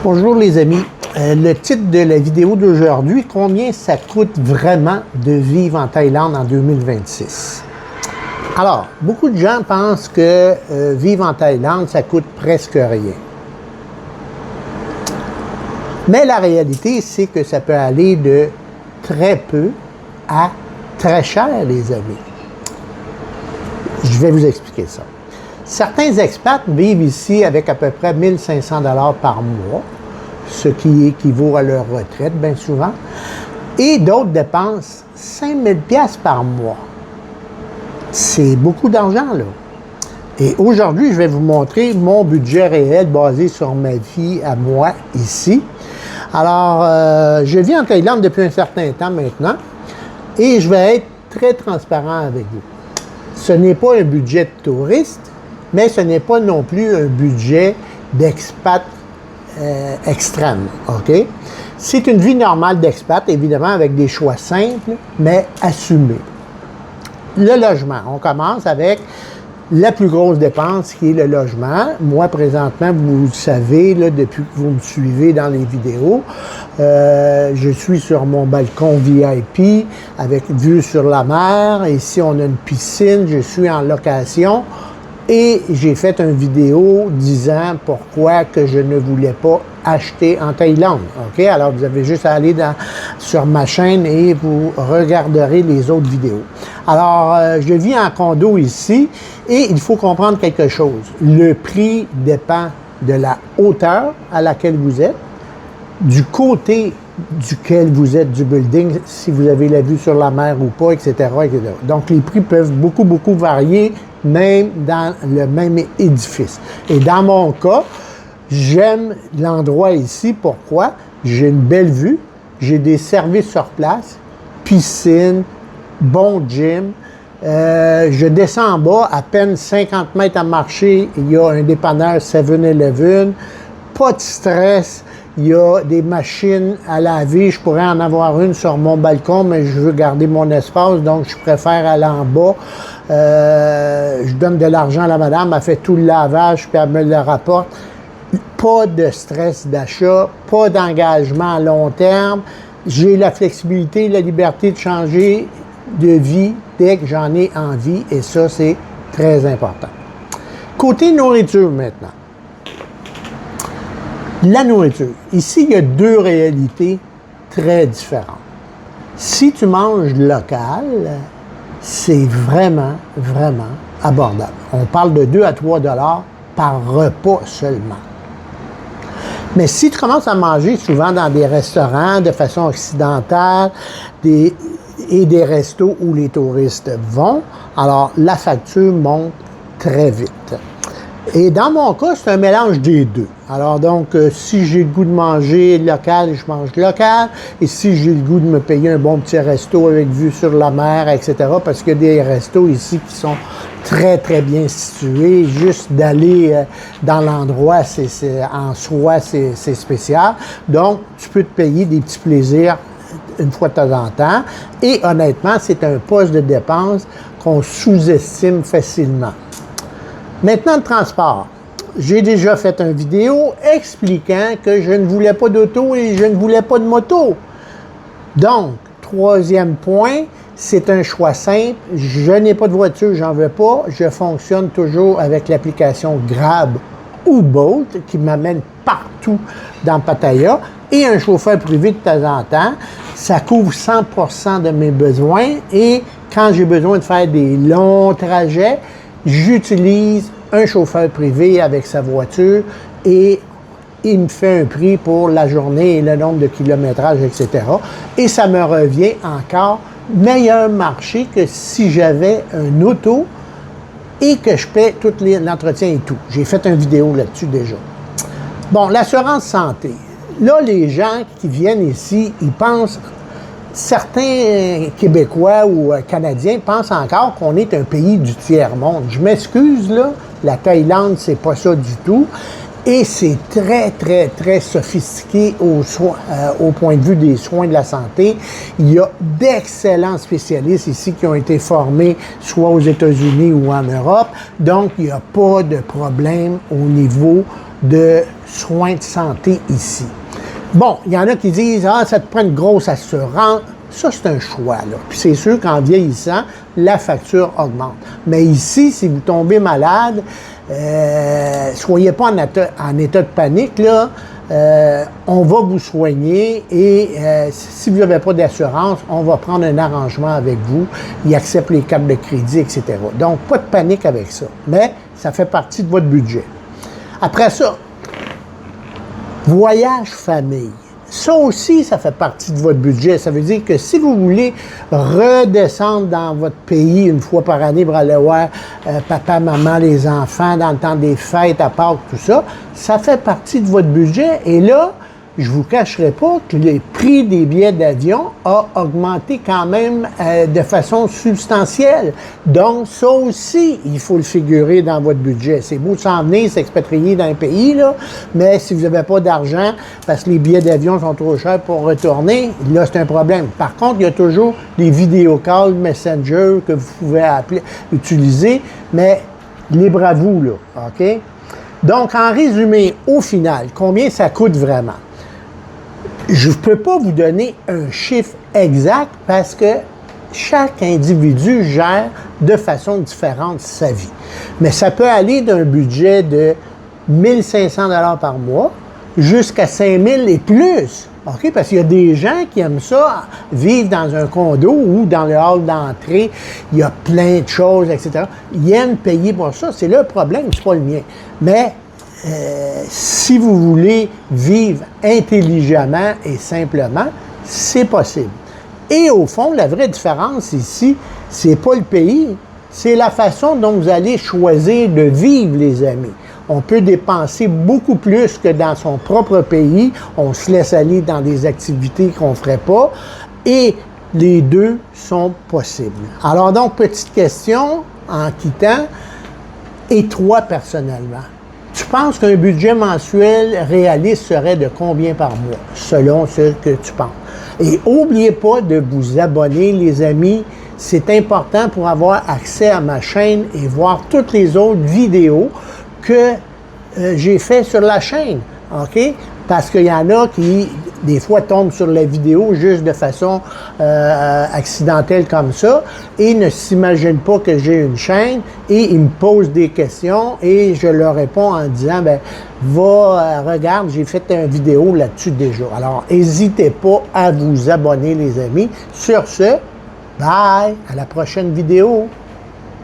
Bonjour les amis. Le titre de la vidéo d'aujourd'hui, combien ça coûte vraiment de vivre en Thaïlande en 2026? Alors, beaucoup de gens pensent que vivre en Thaïlande, ça coûte presque rien. Mais la réalité, c'est que ça peut aller de très peu à très cher, les amis. Je vais vous expliquer ça. Certains expats vivent ici avec à peu près 1 500 $ par mois, ce qui équivaut à leur retraite, bien souvent, et d'autres dépensent 5 000 $ par mois. C'est beaucoup d'argent, là. Et aujourd'hui, je vais vous montrer mon budget réel basé sur ma vie à moi ici. Alors, je vis en Thaïlande depuis un certain temps maintenant, et je vais être très transparent avec vous. Ce n'est pas un budget de touriste, mais ce n'est pas non plus un budget d'expat extrême, OK? C'est une vie normale d'expat, évidemment, avec des choix simples, mais assumés. Le logement, on commence avec la plus grosse dépense qui est le logement. Moi, présentement, vous le savez, là, depuis que vous me suivez dans les vidéos, je suis sur mon balcon VIP avec vue sur la mer. Ici, on a une piscine, je suis en location. Et j'ai fait une vidéo disant pourquoi que je ne voulais pas acheter en Thaïlande. OK? Alors, vous avez juste à aller sur ma chaîne et vous regarderez les autres vidéos. Alors, je vis en condo ici et il faut comprendre quelque chose. Le prix dépend de la hauteur à laquelle vous êtes, du côté duquel vous êtes du building, si vous avez la vue sur la mer ou pas, etc., etc. Donc, les prix peuvent beaucoup varier, même dans le même édifice. Et dans mon cas, j'aime l'endroit ici. Pourquoi? J'ai une belle vue, j'ai des services sur place, piscine, bon gym. Je descends en bas, à peine 50 mètres à marcher, il y a un dépanneur 7-Eleven, pas de stress. Il y a des machines à laver. Je pourrais en avoir une sur mon balcon, mais je veux garder mon espace, donc je préfère aller en bas. Je donne de l'argent à la madame, elle fait tout le lavage, puis elle me le rapporte. Pas de stress d'achat, pas d'engagement à long terme. J'ai la flexibilité, la liberté de changer de vie dès que j'en ai envie, et ça, c'est très important. Côté nourriture maintenant. La nourriture. Ici, il y a deux réalités très différentes. Si tu manges local, c'est vraiment abordable. On parle de 2 à 3 $ par repas seulement. Mais si tu commences à manger souvent dans des restaurants de façon occidentale et des restos où les touristes vont, alors la facture monte très vite. Et dans mon cas, c'est un mélange des deux. Alors donc, si j'ai le goût de manger local, je mange local. Et si j'ai le goût de me payer un bon petit resto avec vue sur la mer, etc., parce qu'il y a des restos ici qui sont très bien situés. Juste d'aller dans l'endroit, en soi, c'est spécial. Donc, tu peux te payer des petits plaisirs une fois de temps en temps. Et honnêtement, c'est un poste de dépense qu'on sous-estime facilement. Maintenant, le transport. J'ai déjà fait une vidéo expliquant que je ne voulais pas d'auto et je ne voulais pas de moto. Donc, troisième point, c'est un choix simple. Je n'ai pas de voiture, j'en veux pas. Je fonctionne toujours avec l'application Grab ou Bolt qui m'amène partout dans Pattaya et un chauffeur privé de temps en temps. Ça couvre 100% de mes besoins et quand j'ai besoin de faire des longs trajets, j'utilise un chauffeur privé avec sa voiture et il me fait un prix pour la journée et le nombre de kilométrages, etc. Et ça me revient encore meilleur marché que si j'avais un auto et que je paie tout l'entretien et tout. J'ai fait une vidéo là-dessus déjà. Bon, l'assurance santé. Là, les gens qui viennent ici, ils pensent... Certains Québécois ou Canadiens pensent encore qu'on est un pays du tiers-monde. Je m'excuse, là, la Thaïlande, c'est pas ça du tout. Et c'est très sophistiqué au point de vue des soins de la santé. Il y a d'excellents spécialistes ici qui ont été formés soit aux États-Unis ou en Europe. Donc, il n'y a pas de problème au niveau de soins de santé ici. Bon, il y en a qui disent, ah, ça te prend une grosse assurance. Ça, c'est un choix, là. Puis c'est sûr qu'en vieillissant, la facture augmente. Mais ici, si vous tombez malade, soyez pas en état de panique, là. On va vous soigner et si vous n'avez pas d'assurance, on va prendre un arrangement avec vous. Ils acceptent les cartes de crédit, etc. Donc, pas de panique avec ça. Mais ça fait partie de votre budget. Après ça, voyage famille. Ça aussi, ça fait partie de votre budget. Ça veut dire que si vous voulez redescendre dans votre pays une fois par année pour aller voir papa, maman, les enfants, dans le temps des fêtes, à Pâques, tout ça, ça fait partie de votre budget. Et là, je ne vous cacherai pas que le prix des billets d'avion a augmenté quand même de façon substantielle. Donc, ça aussi, il faut le figurer dans votre budget. C'est beau de s'en venir, s'expatrier dans un pays, là, mais si vous n'avez pas d'argent parce que les billets d'avion sont trop chers pour retourner, là, c'est un problème. Par contre, il y a toujours des vidéocalls, Messenger que vous pouvez utiliser, mais libre à vous, là, OK? Donc, en résumé, au final, combien ça coûte vraiment? Je ne peux pas vous donner un chiffre exact parce que chaque individu gère de façon différente sa vie. Mais ça peut aller d'un budget de 1 500 $ par mois jusqu'à 5 000 et plus. OK? Parce qu'il y a des gens qui aiment ça, vivre dans un condo ou dans le hall d'entrée, il y a plein de choses, etc. Ils aiment payer pour ça. C'est leur problème, c'est pas le mien. Mais si vous voulez vivre intelligemment et simplement, c'est possible. Et au fond, la vraie différence ici, c'est pas le pays, c'est la façon dont vous allez choisir de vivre, les amis. On peut dépenser beaucoup plus que dans son propre pays. On se laisse aller dans des activités qu'on ne ferait pas. Et les deux sont possibles. Alors donc, petite question en quittant. Et toi, personnellement, tu penses qu'un budget mensuel réaliste serait de combien par mois, selon ce que tu penses? Et n'oubliez pas de vous abonner, les amis. C'est important pour avoir accès à ma chaîne et voir toutes les autres vidéos que j'ai fait sur la chaîne, OK? Parce qu'il y en a qui, des fois, tombent sur la vidéo juste de façon accidentelle comme ça et ne s'imaginent pas que j'ai une chaîne et ils me posent des questions et je leur réponds en disant, ben regarde, j'ai fait une vidéo là-dessus déjà. Alors, n'hésitez pas à vous abonner, les amis. Sur ce, bye! À la prochaine vidéo!